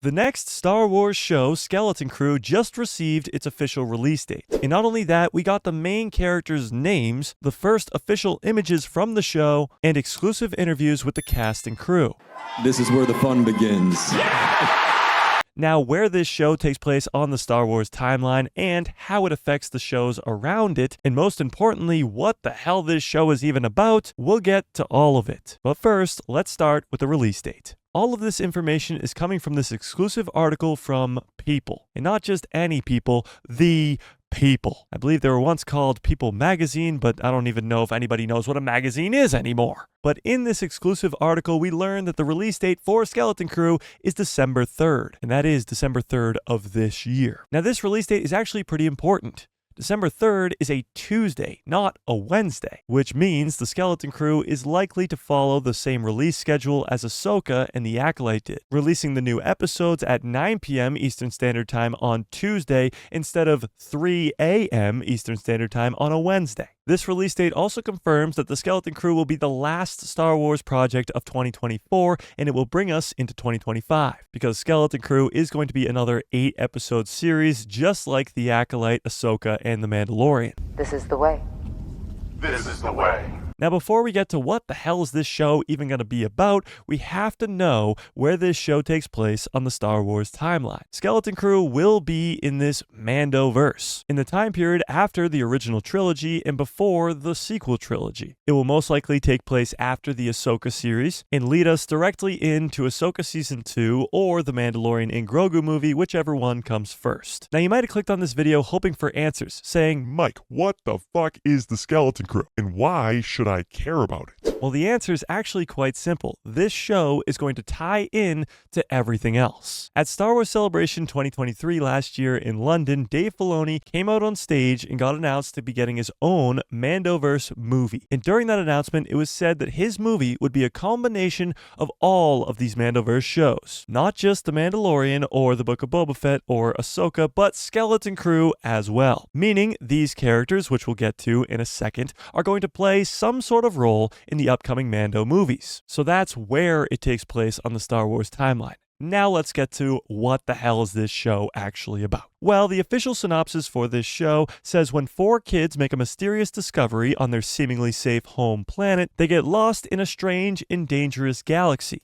The next Star Wars show, Skeleton Crew, just received its official release date. And not only that, we got the main characters' names, the first official images from the show, and exclusive interviews with the cast and crew. This is where the fun begins. Now, where this show takes place on the Star Wars timeline and how it affects the shows around it, and most importantly, what the hell this show is even about, we'll get to all of it. But first, let's start with the release date. All of this information is coming from this exclusive article from People. And not just any people, the People. I believe they were once called People Magazine, but I don't even know if anybody knows what a magazine is anymore. But in this exclusive article, we learn that the release date for Skeleton Crew is December 3rd, and that is December 3rd of this year. Now, this release date is actually pretty important. December 3rd is a Tuesday, not a Wednesday, which means the Skeleton Crew is likely to follow the same release schedule as Ahsoka and the Acolyte did, releasing the new episodes at 9 p.m. Eastern Standard Time on Tuesday instead of 3 a.m. Eastern Standard Time on a Wednesday. This release date also confirms that the Skeleton Crew will be the last Star Wars project of 2024, and it will bring us into 2025, because Skeleton Crew is going to be another 8-episode series, just like The Acolyte, Ahsoka, and The Mandalorian. This is the way. This is the way. Now, before we get to what the hell is this show even going to be about, we have to know where this show takes place on the Star Wars timeline. Skeleton Crew will be in this Mandoverse, in the time period after the original trilogy and before the sequel trilogy. It will most likely take place after the Ahsoka series and lead us directly into Ahsoka Season 2 or the Mandalorian and Grogu movie, whichever one comes first. Now, you might have clicked on this video hoping for answers, saying, Mike, what the fuck is the Skeleton Crew? And why should I care about it? Well, the answer is actually quite simple. This show is going to tie in to everything else. At Star Wars Celebration 2023 last year in London, Dave Filoni came out on stage and got announced to be getting his own Mandoverse movie. And during that announcement, it was said that his movie would be a combination of all of these Mandoverse shows. Not just The Mandalorian or The Book of Boba Fett or Ahsoka, but Skeleton Crew as well. Meaning these characters, which we'll get to in a second, are going to play some sort of role in the upcoming Mando movies. So that's where it takes place on the Star Wars timeline. Now let's get to what the hell is this show actually about. Well, the official synopsis for this show says when 4 kids make a mysterious discovery on their seemingly safe home planet, they get lost in a strange and dangerous galaxy.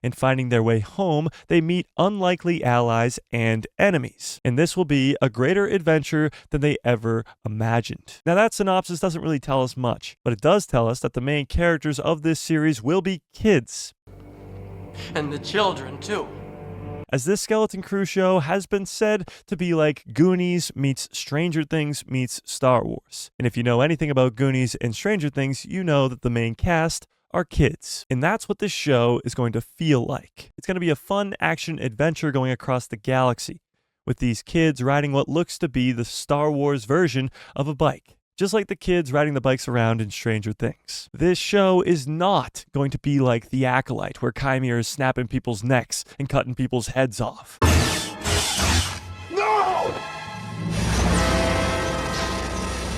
And finding their way home, they meet unlikely allies and enemies. And this will be a greater adventure than they ever imagined. Now, that synopsis doesn't really tell us much, but it does tell us that the main characters of this series will be kids. And the children, too. As this Skeleton Crew show has been said to be like Goonies meets Stranger Things meets Star Wars. And if you know anything about Goonies and Stranger Things, you know that the main cast are kids. And that's what this show is going to feel like. It's going to be a fun action adventure going across the galaxy, with these kids riding what looks to be the Star Wars version of a bike, just like the kids riding the bikes around in Stranger Things. This show is not going to be like The Acolyte, where Chimera is snapping people's necks and cutting people's heads off.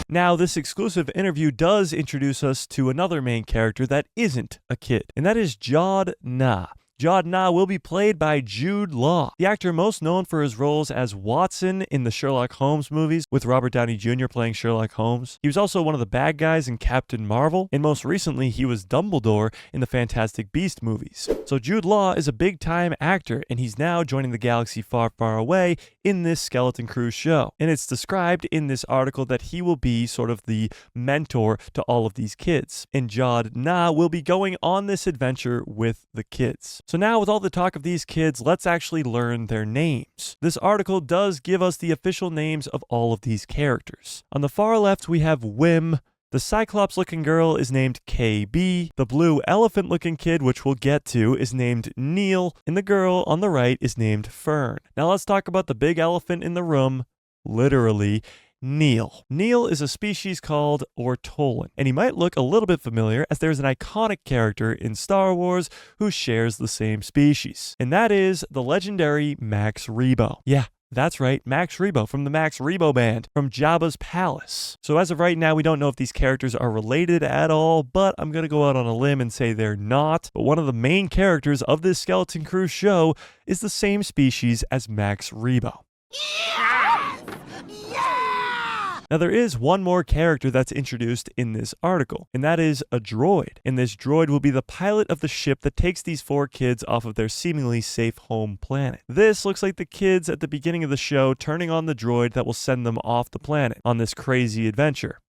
Now, this exclusive interview does introduce us to another main character that isn't a kid, and that is Jon Nah. Jon Nah will be played by Jude Law, the actor most known for his roles as Watson in the Sherlock Holmes movies, with Robert Downey Jr. playing Sherlock Holmes. He was also one of the bad guys in Captain Marvel, and most recently he was Dumbledore in the Fantastic Beasts movies. So Jude Law is a big-time actor, and he's now joining the galaxy far, far away in this Skeleton Crew show. And it's described in this article that he will be sort of the mentor to all of these kids. And Jon Nah will be going on this adventure with the kids. So now, with all the talk of these kids, let's actually learn their names. This article does give us the official names of all of these characters. On the far left, we have Wim. The Cyclops-looking girl is named KB. The blue elephant-looking kid, which we'll get to, is named Neil. And the girl on the right is named Fern. Now let's talk about the big elephant in the room, literally, Neil. Neil is a species called Ortolan, and he might look a little bit familiar as there's an iconic character in Star Wars who shares the same species, and that is the legendary Max Rebo. Yeah, That's right, Max Rebo from the Max Rebo Band from Jabba's Palace. So as of right now, we don't know if these characters are related at all, but I'm going to go out on a limb and say they're not. But one of the main characters of this Skeleton Crew show is the same species as Max Rebo. Now, there is one more character that's introduced in this article, and that is a droid. And this droid will be the pilot of the ship that takes these 4 kids off of their seemingly safe home planet. This looks like the kids at the beginning of the show turning on the droid that will send them off the planet on this crazy adventure.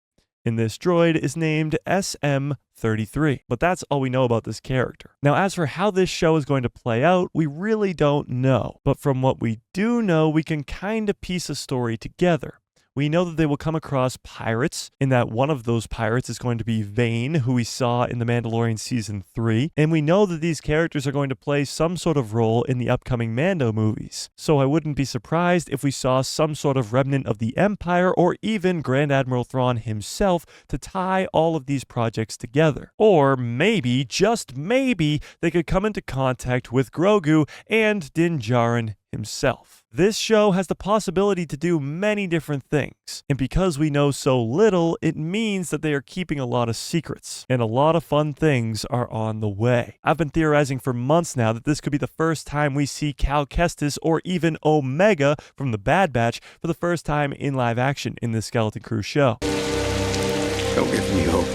And this droid is named SM-33. But that's all we know about this character. Now, as for how this show is going to play out, we really don't know. But from what we do know, we can kind of piece a story together. We know that they will come across pirates, and that one of those pirates is going to be Vane, who we saw in The Mandalorian Season 3. And we know that these characters are going to play some sort of role in the upcoming Mando movies. So I wouldn't be surprised if we saw some sort of remnant of the Empire, or even Grand Admiral Thrawn himself, to tie all of these projects together. Or maybe, just maybe, they could come into contact with Grogu and Din Djarin himself. This show has the possibility to do many different things, and because we know so little, it means that they are keeping a lot of secrets, and a lot of fun things are on the way. I've been theorizing for months now that this could be the first time we see Cal Kestis or even Omega from the Bad Batch for the first time in live action in this Skeleton Crew show. Don't give me hope.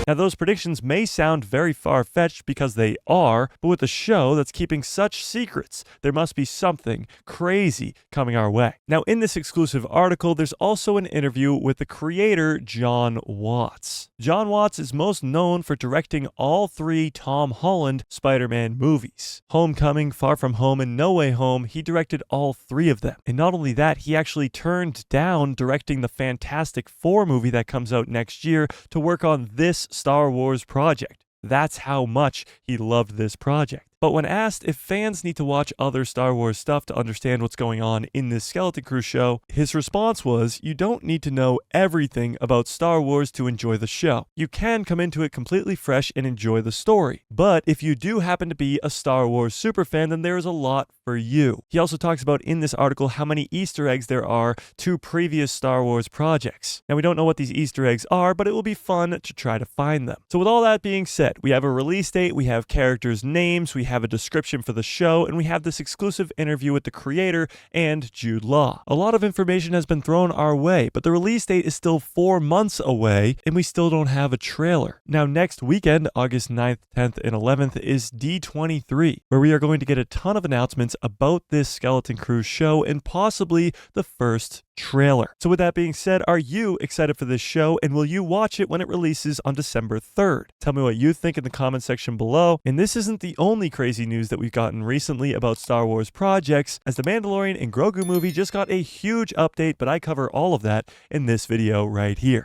Now, those predictions may sound very far-fetched because they are, but with a show that's keeping such secrets, there must be something crazy coming our way. Now, in this exclusive article, there's also an interview with the creator, Jon Watts. Jon Watts is most known for directing all 3 Tom Holland Spider-Man movies. Homecoming, Far From Home, and No Way Home, he directed all 3 of them. And not only that, he actually turned down directing the Fantastic Four movie that comes out next year to work on this Star Wars project. That's how much he loved this project. But when asked if fans need to watch other Star Wars stuff to understand what's going on in this Skeleton Crew show, his response was, you don't need to know everything about Star Wars to enjoy the show. You can come into it completely fresh and enjoy the story. But if you do happen to be a Star Wars superfan, then there is a lot for you. He also talks about in this article how many Easter eggs there are to previous Star Wars projects. Now, we don't know what these Easter eggs are, but it will be fun to try to find them. So with all that being said, we have a release date, we have characters' names, we have a description for the show, and we have this exclusive interview with the creator and Jude Law. A lot of information has been thrown our way, but the release date is still 4 months away, and we still don't have a trailer. Now, next weekend, August 9th, 10th, and 11th, is D23, where we are going to get a ton of announcements about this Skeleton Crew show and possibly the first trailer. So with that being said, are you excited for this show, and will you watch it when it releases on December 3rd? Tell me what you think in the comment section below. And this isn't the only crazy news that we've gotten recently about Star Wars projects, as the Mandalorian and Grogu movie just got a huge update, but I cover all of that in this video right here.